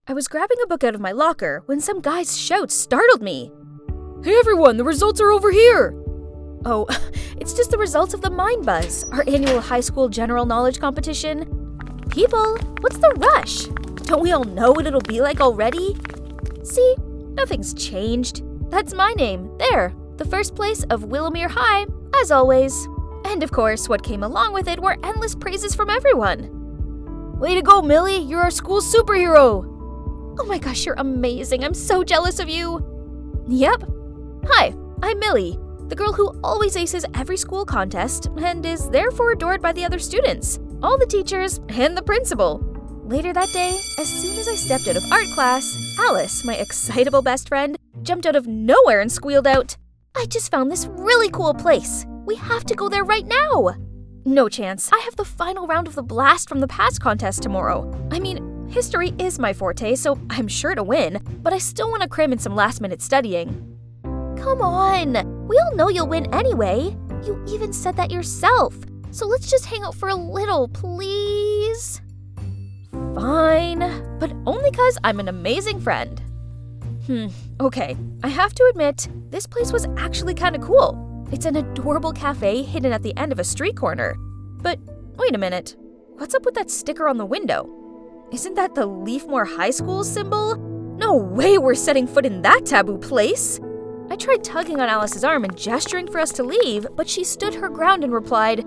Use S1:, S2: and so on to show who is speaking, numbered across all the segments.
S1: I was grabbing a book out of my locker when some guy's shout startled me. "Hey everyone, the results are over here!" Oh, it's just the results of the Mind Buzz, our annual high school general knowledge competition. People, what's the rush? Don't we all know what it'll be like already? See, nothing's changed. That's my name, there, the first place of Willowmere High, as always. And of course, what came along with it were endless praises from everyone. "Way to go, Millie, you're our school superhero!" "Oh my gosh, you're amazing, I'm so jealous of you!" Yep. Hi, I'm Millie, the girl who always aces every school contest and is therefore adored by the other students, all the teachers, and the principal. Later that day, as soon as I stepped out of art class, Alice, my excitable best friend, jumped out of nowhere and squealed out, "I just found this really cool place. We have to go there right now." No chance. I have the final round of the Blast from the Past contest tomorrow. I mean, history is my forte, so I'm sure to win, but I still want to cram in some last-minute studying. Come on, we all know you'll win anyway. You even said that yourself. So let's just hang out for a little, please? Fine, but only 'cause I'm an amazing friend. Okay, I have to admit, this place was actually kinda cool. It's an adorable cafe hidden at the end of a street corner. But wait a minute, what's up with that sticker on the window? Isn't that the Leafmore High School symbol? No way we're setting foot in that taboo place! I tried tugging on Alice's arm and gesturing for us to leave, but she stood her ground and replied,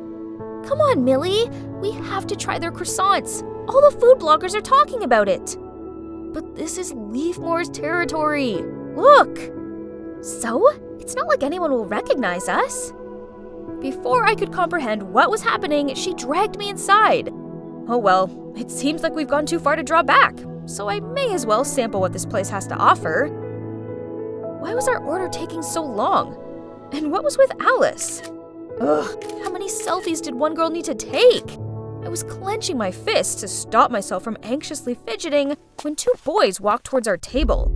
S1: "Come on, Millie, we have to try their croissants. All the food bloggers are talking about it." "But this is Leafmore's territory. Look!" "So? It's not like anyone will recognize us." Before I could comprehend what was happening, she dragged me inside. Oh well, it seems like we've gone too far to draw back, so I may as well sample what this place has to offer. Why was our order taking so long? And what was with Alice? Ugh, how many selfies did one girl need to take? I was clenching my fists to stop myself from anxiously fidgeting when two boys walked towards our table.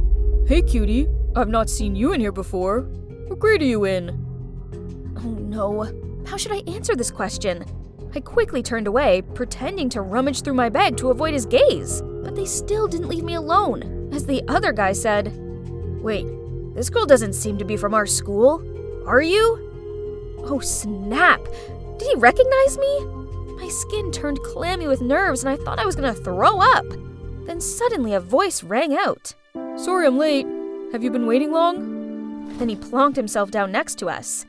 S1: "Hey cutie, I've not seen you in here before. What grade are you in?" Oh no, how should I answer this question? I quickly turned away, pretending to rummage through my bag to avoid his gaze, but they still didn't leave me alone, as the other guy said, "Wait, this girl doesn't seem to be from our school. Are you?" Oh snap! Did he recognize me? My skin turned clammy with nerves and I thought I was gonna throw up. Then suddenly a voice rang out. "Sorry I'm late. Have you been waiting long?" Then he plonked himself down next to us.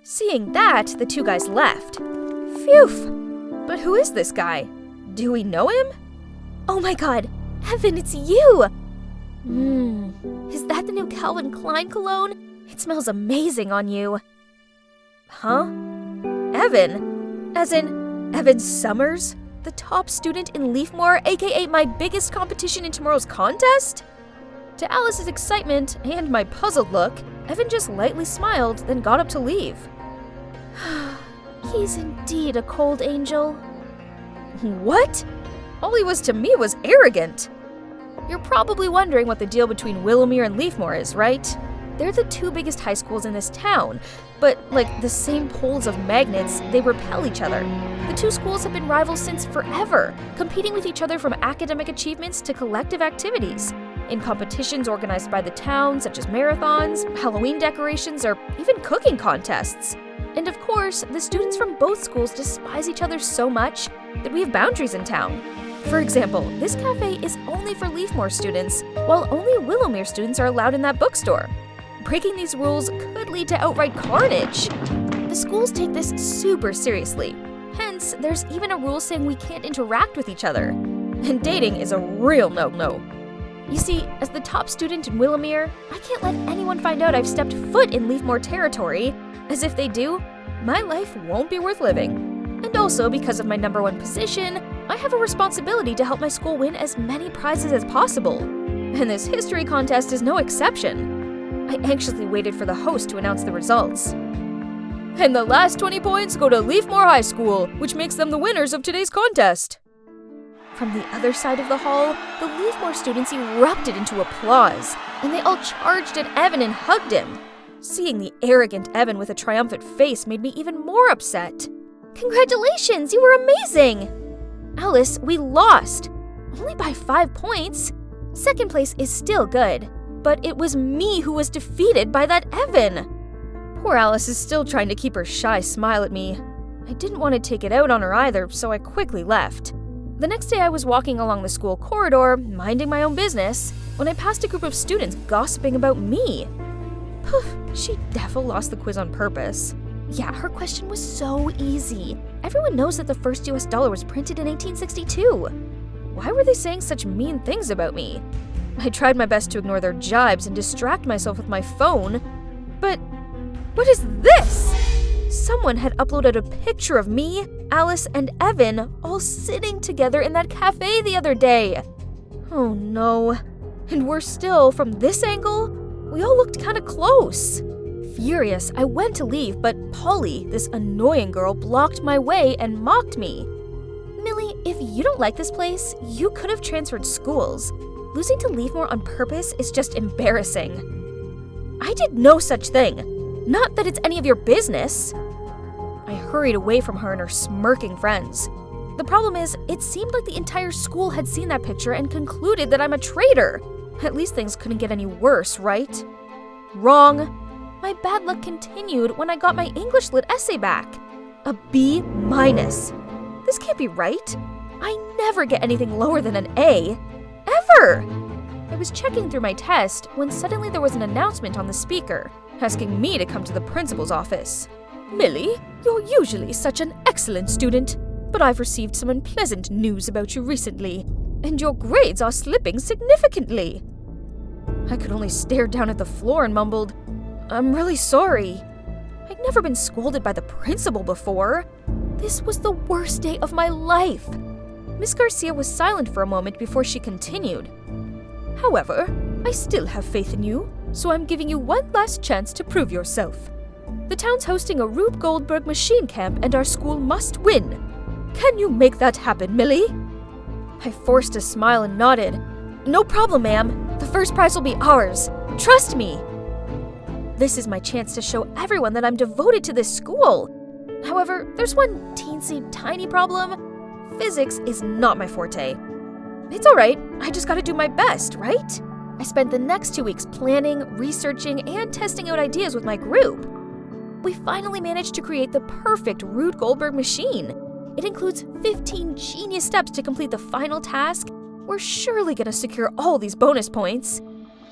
S1: Seeing that, the two guys left. Phew! But who is this guy? Do we know him? Oh my god, Evan, it's you! Is that the new Calvin Klein cologne? It smells amazing on you. Huh? Evan? As in, Evan Summers? The top student in Leafmore, aka my biggest competition in tomorrow's contest? To Alice's excitement and my puzzled look, Evan just lightly smiled, then got up to leave. He's indeed a cold angel. What? All he was to me was arrogant. You're probably wondering what the deal between Willowmere and Leafmore is, right? They're the two biggest high schools in this town, but like the same poles of magnets, they repel each other. The two schools have been rivals since forever, competing with each other from academic achievements to collective activities. In competitions organized by the town, such as marathons, Halloween decorations, or even cooking contests. And of course, the students from both schools despise each other so much that we have boundaries in town. For example, this cafe is only for Leafmore students, while only Willowmere students are allowed in that bookstore. Breaking these rules could lead to outright carnage. The schools take this super seriously. Hence, there's even a rule saying we can't interact with each other. And dating is a real no-no. You see, as the top student in Willowmere, I can't let anyone find out I've stepped foot in Leafmore territory, as if they do, my life won't be worth living. And also, because of my #1 position, I have a responsibility to help my school win as many prizes as possible. And this history contest is no exception. I anxiously waited for the host to announce the results. And the last 20 points go to Leafmore High School, which makes them the winners of today's contest. From the other side of the hall, the Leafmore students erupted into applause, and they all charged at Evan and hugged him. Seeing the arrogant Evan with a triumphant face made me even more upset. Congratulations, you were amazing! Alice, we lost. Only by 5 points. Second place is still good, but it was me who was defeated by that Evan. Poor Alice is still trying to keep her shy smile at me. I didn't want to take it out on her either, so I quickly left. The next day I was walking along the school corridor, minding my own business, when I passed a group of students gossiping about me. Poof, she defo lost the quiz on purpose. Yeah, her question was so easy. Everyone knows that the first US dollar was printed in 1862. Why were they saying such mean things about me? I tried my best to ignore their jibes and distract myself with my phone, but what is this? Someone had uploaded a picture of me, Alice, and Evan all sitting together in that cafe the other day. Oh no. And worse still, from this angle, we all looked kinda close. Furious, I went to leave, but Polly, this annoying girl, blocked my way and mocked me. Millie, if you don't like this place, you could have transferred schools. Losing to Leafmore on purpose is just embarrassing. I did no such thing. Not that it's any of your business. I hurried away from her and her smirking friends. The problem is, it seemed like the entire school had seen that picture and concluded that I'm a traitor. At least things couldn't get any worse, right? Wrong. My bad luck continued when I got my English Lit essay back. A B-. This can't be right. I never get anything lower than an A. Ever! I was checking through my test when suddenly there was an announcement on the speaker, asking me to come to the principal's office. Millie, you're usually such an excellent student, but I've received some unpleasant news about you recently, and your grades are slipping significantly. I could only stare down at the floor and mumbled, I'm really sorry. I'd never been scolded by the principal before. This was the worst day of my life. Miss Garcia was silent for a moment before she continued. However, I still have faith in you, so I'm giving you one last chance to prove yourself. The town's hosting a Rube Goldberg machine camp and our school must win. Can you make that happen, Millie? I forced a smile and nodded. No problem, ma'am. The first prize will be ours. Trust me. This is my chance to show everyone that I'm devoted to this school. However, there's one teensy tiny problem. Physics is not my forte. It's alright, I just gotta do my best, right? I spent the next 2 weeks planning, researching, and testing out ideas with my group. We finally managed to create the perfect Rube Goldberg machine. It includes 15 genius steps to complete the final task. We're surely gonna secure all these bonus points.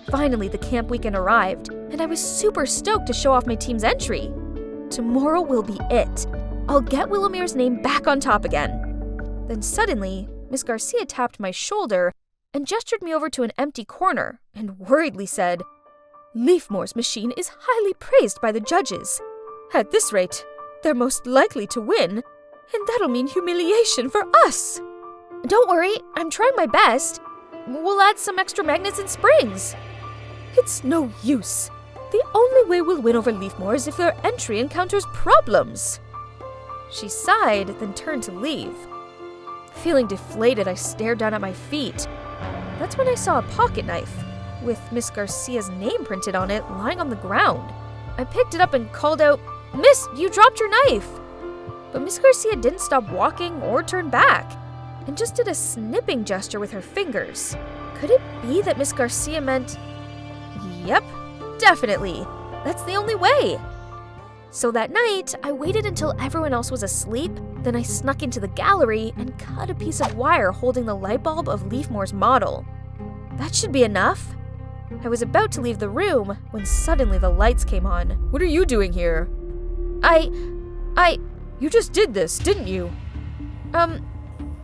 S1: Finally, the camp weekend arrived, and I was super stoked to show off my team's entry. Tomorrow will be it. I'll get Willowmere's name back on top again. Then suddenly, Miss Garcia tapped my shoulder and gestured me over to an empty corner and worriedly said, Leafmore's machine is highly praised by the judges. At this rate, they're most likely to win, and that'll mean humiliation for us. Don't worry, I'm trying my best. We'll add some extra magnets and springs. It's no use. The only way we'll win over Leafmore is if their entry encounters problems. She sighed, then turned to leave. Feeling deflated, I stared down at my feet. That's when I saw a pocket knife, with Miss Garcia's name printed on it, lying on the ground. I picked it up and called out, Miss, you dropped your knife! But Miss Garcia didn't stop walking or turn back, and just did a snipping gesture with her fingers. Could it be that Miss Garcia meant... Yep, definitely. That's the only way. So that night, I waited until everyone else was asleep, then I snuck into the gallery and cut a piece of wire holding the light bulb of Leafmore's model. That should be enough. I was about to leave the room when suddenly the lights came on. What are you doing here? You just did this, didn't you?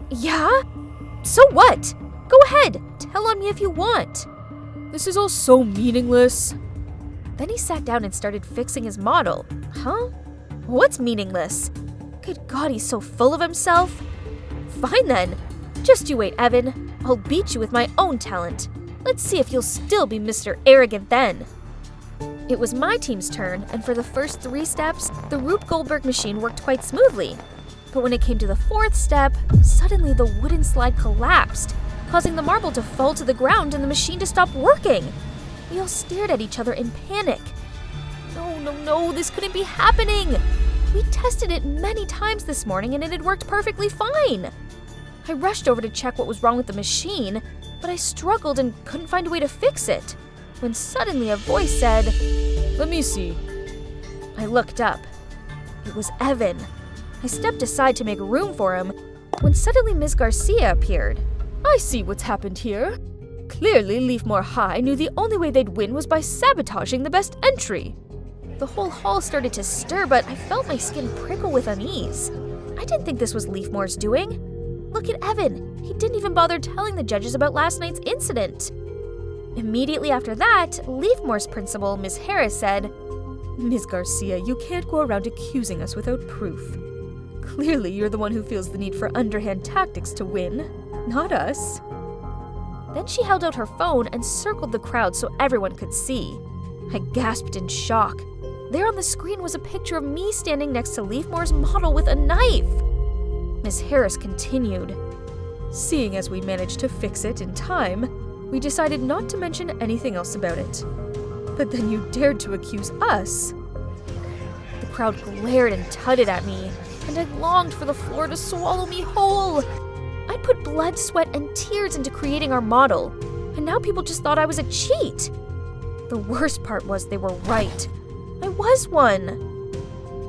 S1: Yeah? So what? Go ahead, tell on me if you want. This is all so meaningless. Then he sat down and started fixing his model. Huh? What's meaningless? Good God, he's so full of himself. Fine then. Just you wait, Evan. I'll beat you with my own talent. Let's see if you'll still be Mr. Arrogant then. It was my team's turn, and for the first 3 steps, the Rube Goldberg machine worked quite smoothly. But when it came to the 4th step, suddenly the wooden slide collapsed, causing the marble to fall to the ground and the machine to stop working. We all stared at each other in panic. No, this couldn't be happening! We tested it many times this morning and it had worked perfectly fine. I rushed over to check what was wrong with the machine, but I struggled and couldn't find a way to fix it, when suddenly a voice said,
S2: "Let me see."
S1: I looked up. It was Evan. I stepped aside to make room for him, when suddenly Ms. Garcia appeared.
S2: "I see what's happened here. Clearly, Leafmore High knew the only way they'd win was by sabotaging the best entry."
S1: The whole hall started to stir, but I felt my skin prickle with unease. I didn't think this was Leafmore's doing. Look at Evan. He didn't even bother telling the judges about last night's incident. Immediately after that, Leafmore's principal, Miss Harris, said,
S2: "Ms. Garcia, you can't go around accusing us without proof. Clearly, you're the one who feels the need for underhand tactics to win, not us."
S1: Then she held out her phone and circled the crowd so everyone could see. I gasped in shock. There on the screen was a picture of me standing next to Leafmore's model with a knife. Miss Harris continued,
S2: "Seeing as we managed to fix it in time, we decided not to mention anything else about it. But then you dared to accuse us."
S1: The crowd glared and tutted at me, and I longed for the floor to swallow me whole. I'd put blood, sweat, and tears into creating our model, and now people just thought I was a cheat. The worst part was they were right. I was one.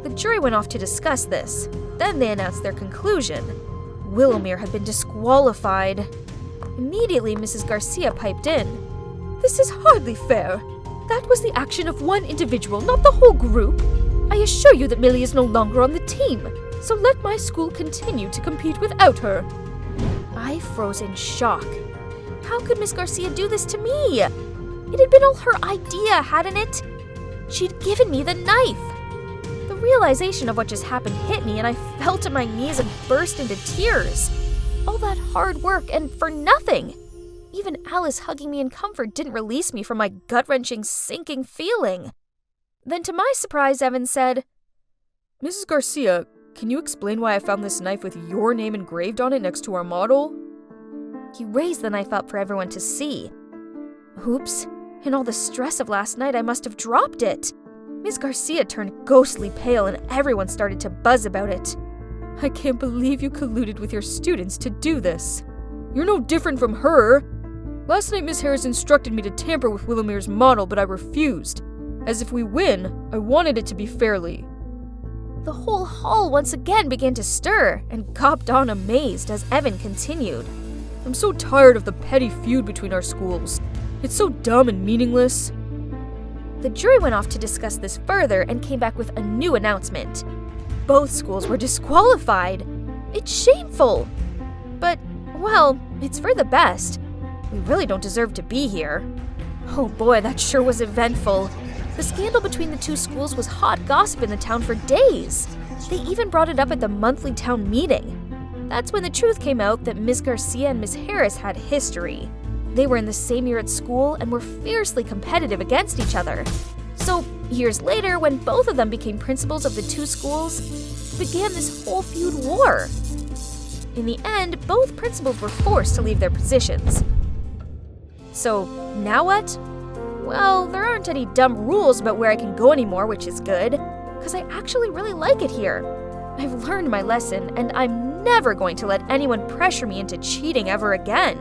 S1: The jury went off to discuss this. Then they announced their conclusion. Willowmere had been disqualified. Immediately, Mrs. Garcia piped in.
S2: "This is hardly fair. That was the action of one individual, not the whole group. I assure you that Millie is no longer on the team, so let my school continue to compete without her."
S1: I froze in shock. How could Miss Garcia do this to me? It had been all her idea, hadn't it? She'd given me the knife. The realization of what just happened hit me, and I fell to my knees and burst into tears. All that hard work and for nothing. Even Alice hugging me in comfort didn't release me from my gut-wrenching, sinking feeling. Then to my surprise, Evan said,
S2: "Mrs. Garcia, can you explain why I found this knife with your name engraved on it next to our model?"
S1: He raised the knife up for everyone to see. Oops, in all the stress of last night, I must have dropped it. Miss Garcia turned ghostly pale and everyone started to buzz about it.
S2: "I can't believe you colluded with your students to do this. You're no different from her. Last night Miss Harris instructed me to tamper with Willowmere's model, but I refused. As if we win, I wanted it to be fairly."
S1: The whole hall once again began to stir and gawped on amazed as Evan continued.
S2: "I'm so tired of the petty feud between our schools. It's so dumb and meaningless."
S1: The jury went off to discuss this further and came back with a new announcement. Both schools were disqualified. It's shameful. But, well, it's for the best. We really don't deserve to be here. Oh boy, that sure was eventful. The scandal between the two schools was hot gossip in the town for days. They even brought it up at the monthly town meeting. That's when the truth came out that Ms. Garcia and Ms. Harris had history. They were in the same year at school and were fiercely competitive against each other. So, years later, when both of them became principals of the two schools, began this whole feud war. In the end, both principals were forced to leave their positions. So, now what? Well, there aren't any dumb rules about where I can go anymore, which is good, because I actually really like it here. I've learned my lesson, and I'm never going to let anyone pressure me into cheating ever again.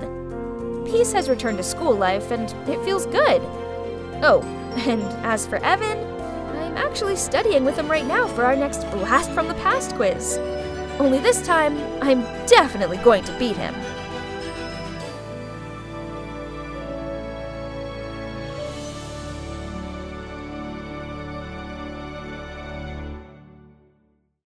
S1: Peace has returned to school life, and it feels good. Oh, and as for Evan, I'm actually studying with him right now for our next Blast from the Past quiz. Only this time, I'm definitely going to beat him.